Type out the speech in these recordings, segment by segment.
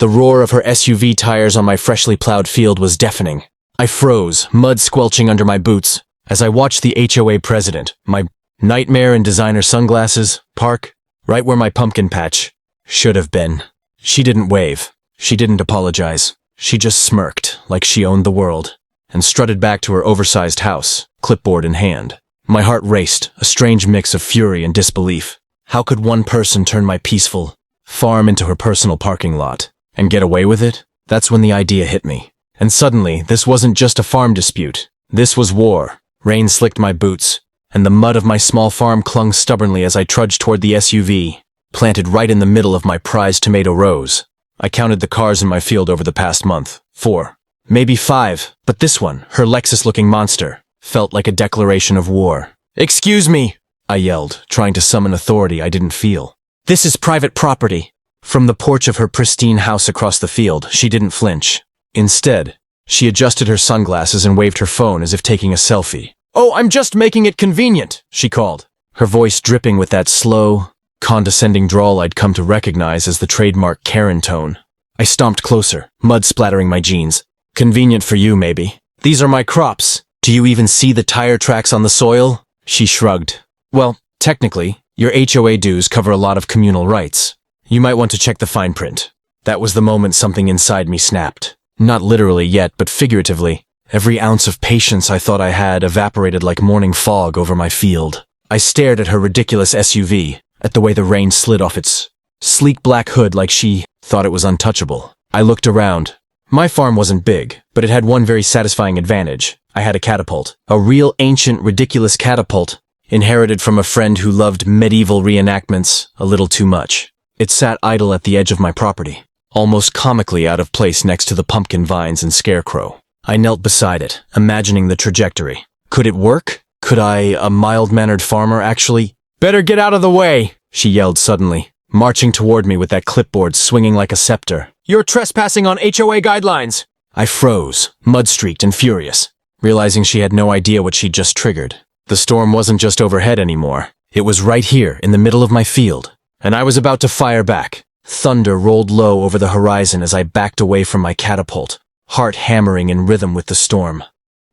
The roar of her SUV tires on my freshly plowed field was deafening. I froze, mud squelching under my boots, as I watched the HOA president, my nightmare in designer sunglasses, park right where my pumpkin patch should have been. She didn't wave. She didn't apologize. She just smirked, like she owned the world, and strutted back to her oversized house, clipboard in hand. My heart raced, a strange mix of fury and disbelief. How could one person turn my peaceful farm into her personal parking lot and get away with it? That's when the idea hit me. And suddenly, this wasn't just a farm dispute. This was war. Rain slicked my boots, and the mud of my small farm clung stubbornly as I trudged toward the SUV, planted right in the middle of my prized tomato rows. I counted the cars in my field over the past month. 4, maybe 5, but this one, her Lexus-looking monster, felt like a declaration of war. "Excuse me," I yelled, trying to summon authority I didn't feel. "This is private property." From the porch of her pristine house across the field, she didn't flinch. Instead, she adjusted her sunglasses and waved her phone as if taking a selfie. "Oh, I'm just making it convenient," she called, her voice dripping with that slow, condescending drawl I'd come to recognize as the trademark Karen tone. I stomped closer, mud splattering my jeans. "Convenient for you, maybe. These are my crops. Do you even see the tire tracks on the soil?" She shrugged. "Well, technically, your HOA dues cover a lot of communal rights. You might want to check the fine print." That was the moment something inside me snapped. Not literally yet, but figuratively. Every ounce of patience I thought I had evaporated like morning fog over my field. I stared at her ridiculous SUV, at the way the rain slid off its sleek black hood like she thought it was untouchable. I looked around. My farm wasn't big, but it had one very satisfying advantage. I had a catapult. A real ancient, ridiculous catapult, inherited from a friend who loved medieval reenactments a little too much. It sat idle at the edge of my property, almost comically out of place next to the pumpkin vines and scarecrow. I knelt beside it, imagining the trajectory. Could it work? Could I, a mild-mannered farmer, actually— "Better get out of the way," she yelled suddenly, marching toward me with that clipboard swinging like a scepter. "You're trespassing on HOA guidelines." I froze, mud-streaked and furious, realizing she had no idea what she'd just triggered. The storm wasn't just overhead anymore. It was right here, in the middle of my field, and I was about to fire back. Thunder rolled low over the horizon as I backed away from my catapult, heart hammering in rhythm with the storm.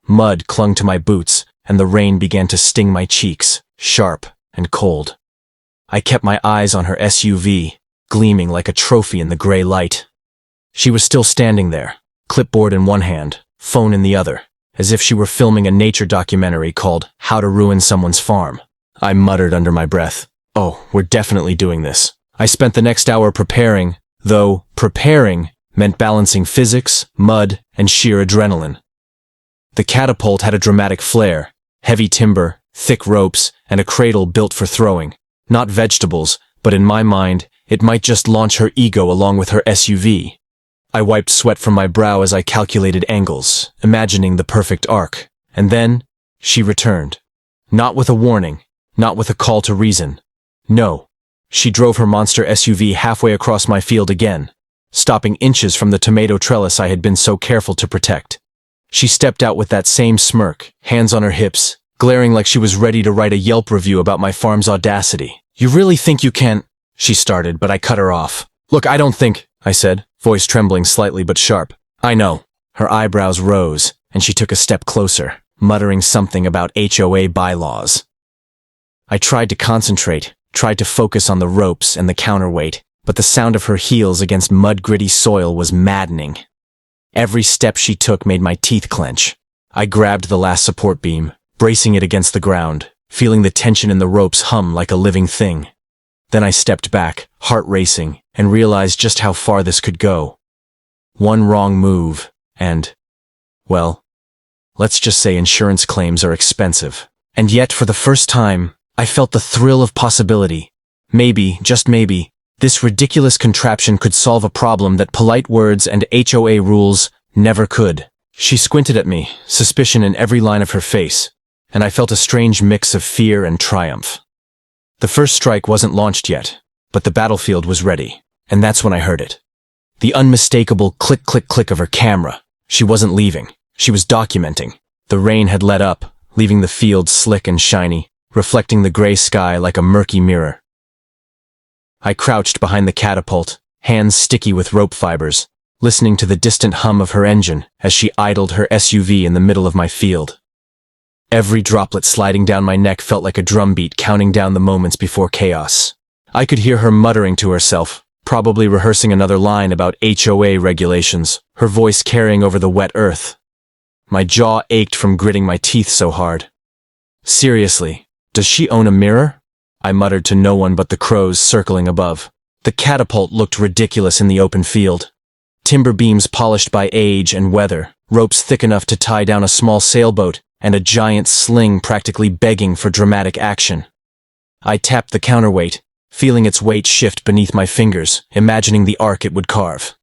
Mud clung to my boots, and the rain began to sting my cheeks, sharp and cold. I kept my eyes on her SUV, gleaming like a trophy in the gray light. She was still standing there, clipboard in one hand, phone in the other, as if she were filming a nature documentary called How to Ruin Someone's Farm. I muttered under my breath, "Oh, we're definitely doing this." I spent the next hour preparing, though preparing meant balancing physics, mud, and sheer adrenaline. The catapult had a dramatic flair, heavy timber, thick ropes, and a cradle built for throwing. Not vegetables, but in my mind, it might just launch her ego along with her SUV. I wiped sweat from my brow as I calculated angles, imagining the perfect arc. And then, she returned. Not with a warning, not with a call to reason. No. She drove her monster SUV halfway across my field again, stopping inches from the tomato trellis I had been so careful to protect. She stepped out with that same smirk, hands on her hips, glaring like she was ready to write a Yelp review about my farm's audacity. "You really think you can—" she started, but I cut her off. "Look, I don't think," I said, voice trembling slightly but sharp. "I know." Her eyebrows rose, and she took a step closer, muttering something about HOA bylaws. I tried to concentrate, tried to focus on the ropes and the counterweight, but the sound of her heels against mud-gritty soil was maddening. Every step she took made my teeth clench. I grabbed the last support beam, bracing it against the ground, feeling the tension in the ropes hum like a living thing. Then I stepped back, heart racing, and realized just how far this could go. One wrong move, and, well, let's just say insurance claims are expensive. And yet, for the first time, I felt the thrill of possibility. Maybe, just maybe, this ridiculous contraption could solve a problem that polite words and HOA rules never could. She squinted at me, suspicion in every line of her face, and I felt a strange mix of fear and triumph. The first strike wasn't launched yet, but the battlefield was ready, and that's when I heard it. The unmistakable click-click-click of her camera. She wasn't leaving. She was documenting. The rain had let up, leaving the field slick and shiny, reflecting the gray sky like a murky mirror. I crouched behind the catapult, hands sticky with rope fibers, listening to the distant hum of her engine as she idled her SUV in the middle of my field. Every droplet sliding down my neck felt like a drumbeat counting down the moments before chaos. I could hear her muttering to herself, probably rehearsing another line about HOA regulations, her voice carrying over the wet earth. My jaw ached from gritting my teeth so hard. Seriously, does she own a mirror? I muttered to no one but the crows circling above. The catapult looked ridiculous in the open field. Timber beams polished by age and weather, ropes thick enough to tie down a small sailboat, and a giant sling practically begging for dramatic action. I tapped the counterweight, feeling its weight shift beneath my fingers, imagining the arc it would carve.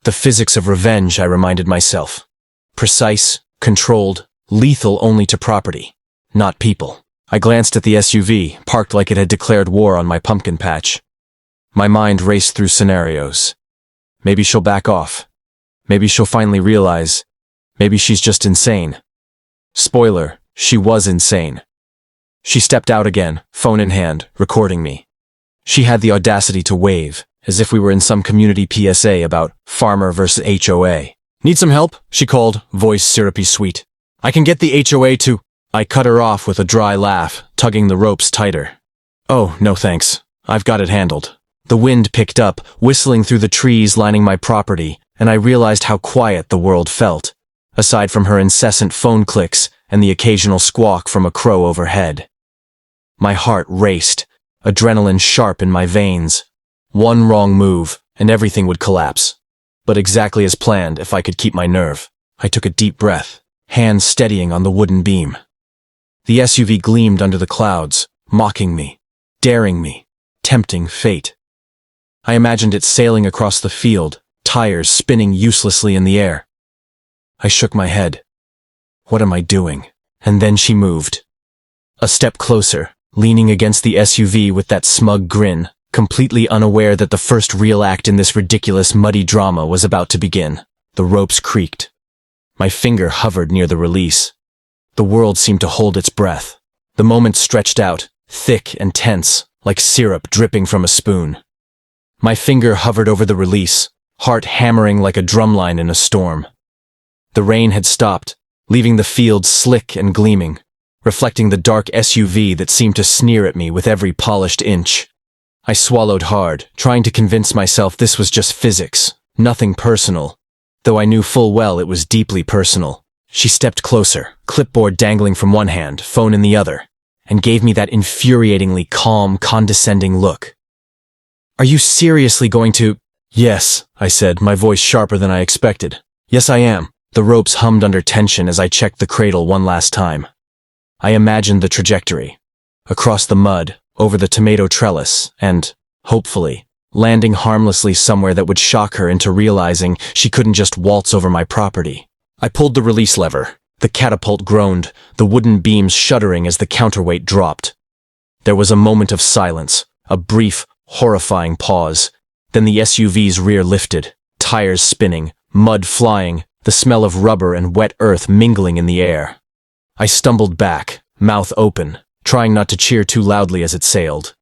The physics of revenge, I reminded myself. Precise, controlled, lethal only to property, not people. I glanced at the SUV, parked like it had declared war on my pumpkin patch. My mind raced through scenarios. Maybe she'll back off. Maybe she'll finally realize. Maybe she's just insane. Spoiler, she was insane. She stepped out again, phone in hand, recording me. She had the audacity to wave, as if we were in some community PSA about farmer versus HOA. Need some help? She called, voice syrupy sweet. I can get the HOA to... I cut her off with a dry laugh, tugging the ropes tighter. Oh, no thanks. I've got it handled. The wind picked up, whistling through the trees lining my property, and I realized how quiet the world felt, aside from her incessant phone clicks and the occasional squawk from a crow overhead. My heart raced, adrenaline sharp in my veins. One wrong move, and everything would collapse. But exactly as planned, if I could keep my nerve. I took a deep breath, hands steadying on the wooden beam. The SUV gleamed under the clouds, mocking me, daring me, tempting fate. I imagined it sailing across the field, tires spinning uselessly in the air. I shook my head. What am I doing? And then she moved. A step closer, leaning against the SUV with that smug grin, completely unaware that the first real act in this ridiculous muddy drama was about to begin. The ropes creaked. My finger hovered near the release. The world seemed to hold its breath. The moment stretched out, thick and tense, like syrup dripping from a spoon. My finger hovered over the release, heart hammering like a drumline in a storm. The rain had stopped, leaving the field slick and gleaming, reflecting the dark SUV that seemed to sneer at me with every polished inch. I swallowed hard, trying to convince myself this was just physics, nothing personal, though I knew full well it was deeply personal. She stepped closer, clipboard dangling from one hand, phone in the other, and gave me that infuriatingly calm, condescending look. Are you seriously going to... Yes, I said, my voice sharper than I expected. Yes, I am. The ropes hummed under tension as I checked the cradle one last time. I imagined the trajectory. Across the mud, over the tomato trellis, and, hopefully, landing harmlessly somewhere that would shock her into realizing she couldn't just waltz over my property. I pulled the release lever. The catapult groaned, the wooden beams shuddering as the counterweight dropped. There was a moment of silence, a brief, horrifying pause. Then the SUV's rear lifted, tires spinning, mud flying, the smell of rubber and wet earth mingling in the air. I stumbled back, mouth open, trying not to cheer too loudly as it sailed,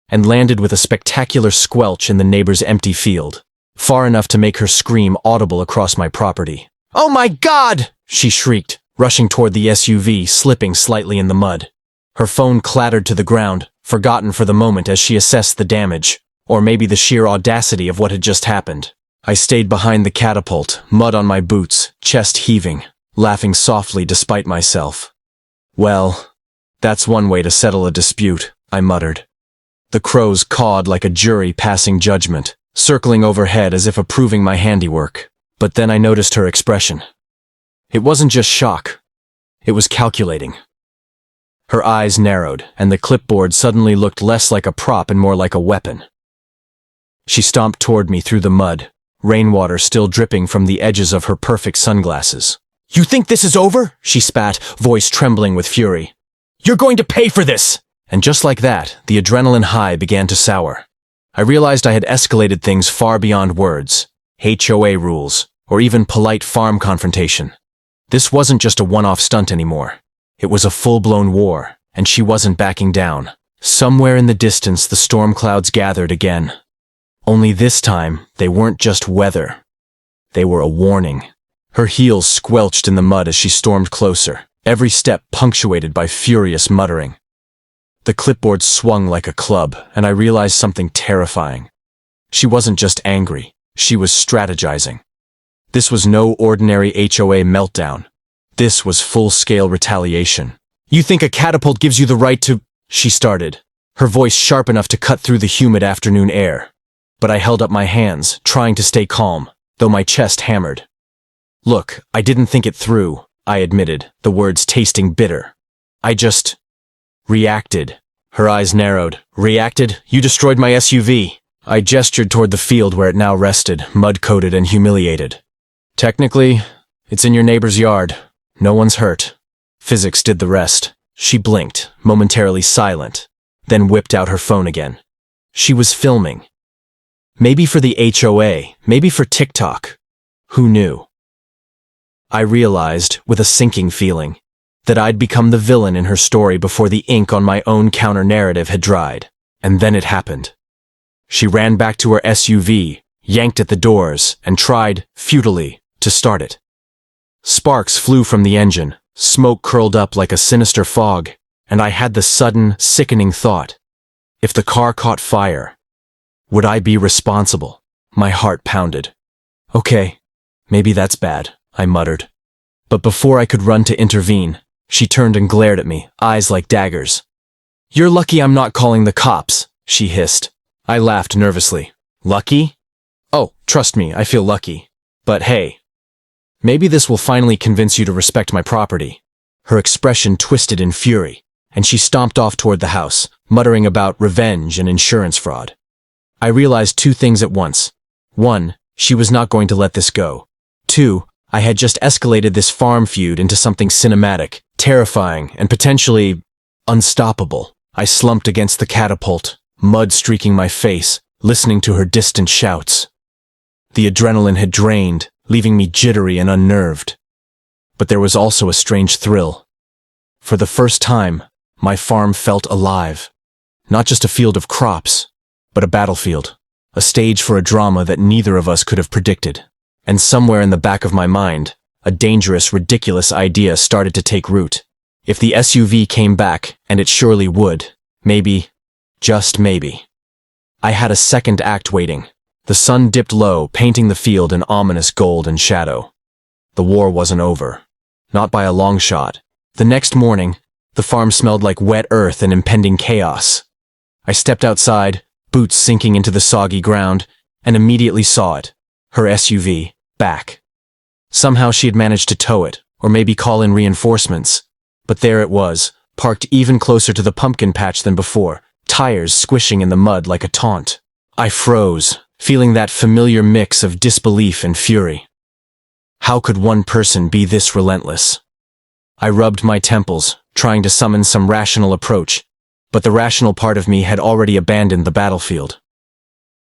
and landed with a spectacular squelch in the neighbor's empty field, far enough to make her scream audible across my property. "Oh my God!" she shrieked, rushing toward the SUV, slipping slightly in the mud. Her phone clattered to the ground, forgotten for the moment as she assessed the damage, or maybe the sheer audacity of what had just happened. I stayed behind the catapult, mud on my boots, chest heaving, laughing softly despite myself. Well, that's one way to settle a dispute, I muttered. The crows cawed like a jury passing judgment, circling overhead as if approving my handiwork. But then I noticed her expression. It wasn't just shock. It was calculating. Her eyes narrowed, and the clipboard suddenly looked less like a prop and more like a weapon. She stomped toward me through the mud, rainwater still dripping from the edges of her perfect sunglasses. "You think this is over?" she spat, voice trembling with fury. "You're going to pay for this!" And just like that, the adrenaline high began to sour. I realized I had escalated things far beyond words, HOA rules, or even polite farm confrontation. This wasn't just a one-off stunt anymore. It was a full-blown war, and she wasn't backing down. Somewhere in the distance, the storm clouds gathered again. Only this time, they weren't just weather. They were a warning. Her heels squelched in the mud as she stormed closer, every step punctuated by furious muttering. The clipboard swung like a club, and I realized something terrifying. She wasn't just angry, she was strategizing. This was no ordinary HOA meltdown. This was full-scale retaliation. "You think a catapult gives you the right to—" she started, her voice sharp enough to cut through the humid afternoon air. But I held up my hands, trying to stay calm, though my chest hammered. "Look, I didn't think it through," I admitted, the words tasting bitter. "I just reacted." Her eyes narrowed. "Reacted? You destroyed my SUV." I gestured toward the field where it now rested, mud-coated and humiliated. "Technically, it's in your neighbor's yard. No one's hurt. Physics did the rest." She blinked, momentarily silent, then whipped out her phone again. She was filming. Maybe for the HOA, maybe for TikTok. Who knew? I realized, with a sinking feeling, that I'd become the villain in her story before the ink on my own counter-narrative had dried. And then it happened. She ran back to her SUV, yanked at the doors, and tried, futilely, to start it. Sparks flew from the engine, smoke curled up like a sinister fog, and I had the sudden, sickening thought. If the car caught fire, would I be responsible? My heart pounded. "Okay, maybe that's bad," I muttered. But before I could run to intervene, she turned and glared at me, eyes like daggers. "You're lucky I'm not calling the cops," she hissed. I laughed nervously. "Lucky? Oh, trust me, I feel lucky. But hey, maybe this will finally convince you to respect my property." Her expression twisted in fury, and she stomped off toward the house, muttering about revenge and insurance fraud. I realized two things at once. One, she was not going to let this go. Two, I had just escalated this farm feud into something cinematic, terrifying, and potentially unstoppable. I slumped against the catapult, mud streaking my face, listening to her distant shouts. The adrenaline had drained, leaving me jittery and unnerved. But there was also a strange thrill. For the first time, my farm felt alive. Not just a field of crops, but a battlefield. A stage for a drama that neither of us could have predicted. And somewhere in the back of my mind, a dangerous, ridiculous idea started to take root. If the SUV came back, and it surely would, maybe, just maybe, I had a second act waiting. The sun dipped low, painting the field in ominous gold and shadow. The war wasn't over. Not by a long shot. The next morning, the farm smelled like wet earth and impending chaos. I stepped outside, boots sinking into the soggy ground, and immediately saw it. Her SUV, back. Somehow she had managed to tow it, or maybe call in reinforcements. But there it was, parked even closer to the pumpkin patch than before, tires squishing in the mud like a taunt. I froze, feeling that familiar mix of disbelief and fury. How could one person be this relentless? I rubbed my temples, trying to summon some rational approach, but the rational part of me had already abandoned the battlefield.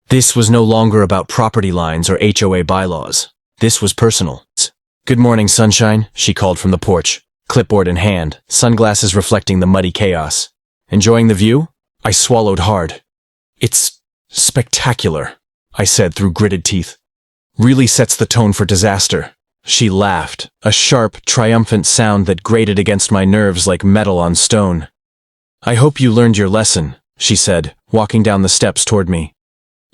This was no longer about property lines or HOA bylaws. This was personal. "Good morning, sunshine," she called from the porch, clipboard in hand, sunglasses reflecting the muddy chaos. "Enjoying the view?" I swallowed hard. "It's spectacular," I said through gritted teeth. "Really sets the tone for disaster." She laughed, a sharp, triumphant sound that grated against my nerves like metal on stone. "I hope you learned your lesson," she said, walking down the steps toward me.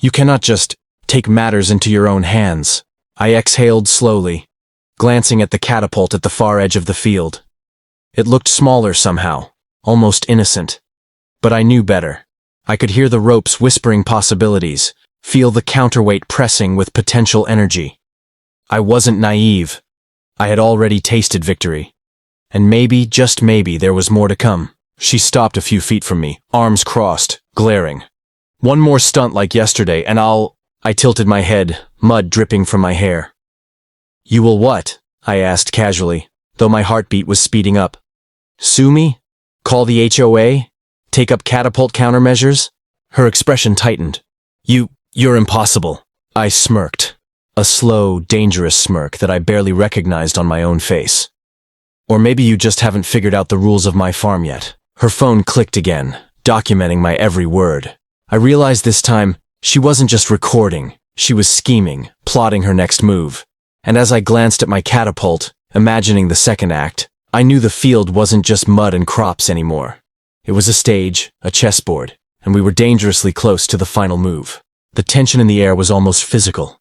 "You cannot just take matters into your own hands." I exhaled slowly, glancing at the catapult at the far edge of the field. It looked smaller somehow, almost innocent. But I knew better. I could hear the ropes whispering possibilities, feel the counterweight pressing with potential energy. I wasn't naive. I had already tasted victory. And maybe, just maybe, there was more to come. She stopped a few feet from me, arms crossed, glaring. "One more stunt like yesterday, and I tilted my head, mud dripping from my hair. "You will what?" I asked casually, though my heartbeat was speeding up. "Sue me? Call the HOA? Take up catapult countermeasures?" Her expression tightened. You're impossible." I smirked. A slow, dangerous smirk that I barely recognized on my own face. "Or maybe you just haven't figured out the rules of my farm yet." Her phone clicked again, documenting my every word. I realized this time She wasn't just recording, she was scheming, plotting her next move. And as I glanced at my catapult, imagining the second act, I knew the field wasn't just mud and crops anymore. It was a stage, a chessboard, and we were dangerously close to the final move. The tension in the air was almost physical.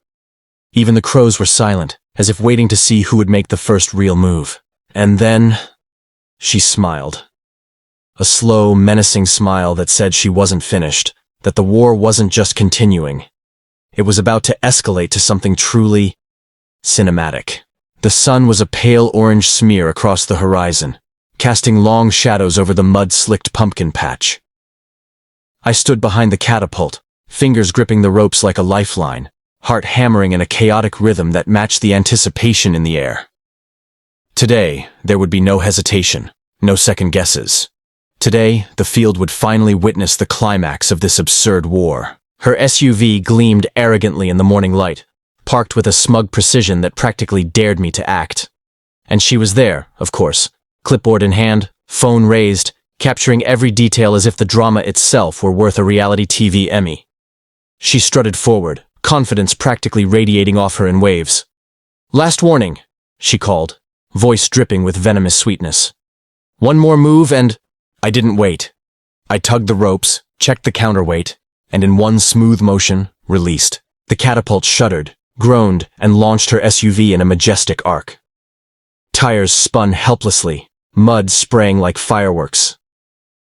Even the crows were silent, as if waiting to see who would make the first real move. And then, she smiled. A slow, menacing smile that said she wasn't finished, that the war wasn't just continuing. It was about to escalate to something truly cinematic. The sun was a pale orange smear across the horizon, casting long shadows over the mud-slicked pumpkin patch. I stood behind the catapult, fingers gripping the ropes like a lifeline, heart hammering in a chaotic rhythm that matched the anticipation in the air. Today, there would be no hesitation, no second guesses. Today, the field would finally witness the climax of this absurd war. Her SUV gleamed arrogantly in the morning light, parked with a smug precision that practically dared me to act. And she was there, of course, clipboard in hand, phone raised, capturing every detail as if the drama itself were worth a reality TV Emmy. She strutted forward, confidence practically radiating off her in waves. "Last warning," she called, voice dripping with venomous sweetness. "One more move and—" I didn't wait. I tugged the ropes, checked the counterweight, and in one smooth motion, released. The catapult shuddered, groaned, and launched her SUV in a majestic arc. Tires spun helplessly, mud spraying like fireworks.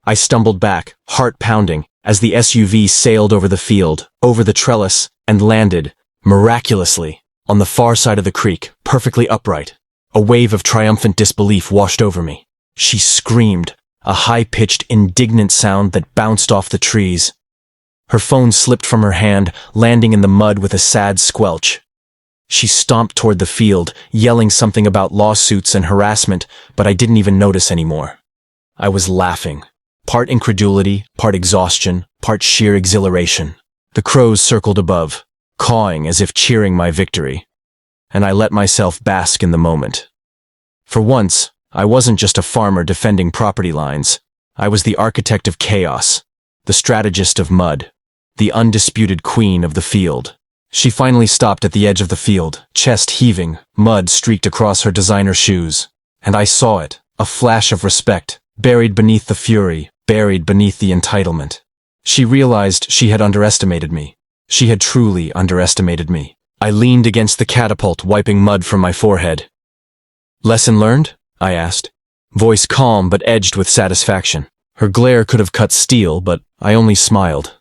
I stumbled back, heart pounding, as the SUV sailed over the field, over the trellis, and landed, miraculously, on the far side of the creek, perfectly upright. A wave of triumphant disbelief washed over me. She screamed, a high-pitched, indignant sound that bounced off the trees. Her phone slipped from her hand, landing in the mud with a sad squelch. She stomped toward the field, yelling something about lawsuits and harassment, but I didn't even notice anymore. I was laughing. Part incredulity, part exhaustion, part sheer exhilaration. The crows circled above, cawing as if cheering my victory. And I let myself bask in the moment. For once, I wasn't just a farmer defending property lines. I was the architect of chaos, the strategist of mud, the undisputed queen of the field. She finally stopped at the edge of the field, chest heaving, mud streaked across her designer shoes. And I saw it, a flash of respect, buried beneath the fury, buried beneath the entitlement. She realized she had underestimated me. She had truly underestimated me. I leaned against the catapult, wiping mud from my forehead. "Lesson learned?" I asked, voice calm but edged with satisfaction. Her glare could have cut steel, but I only smiled.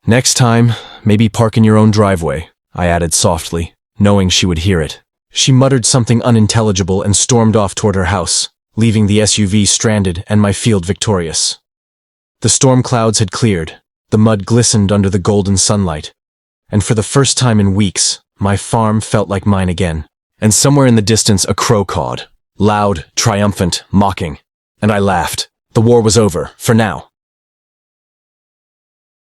"Next time, maybe park in your own driveway," I added softly, knowing she would hear it. She muttered something unintelligible and stormed off toward her house, leaving the SUV stranded and my field victorious. The storm clouds had cleared, the mud glistened under the golden sunlight, and for the first time in weeks, my farm felt like mine again. And somewhere in the distance a crow cawed, loud, triumphant, mocking. And I laughed. The war was over, for now.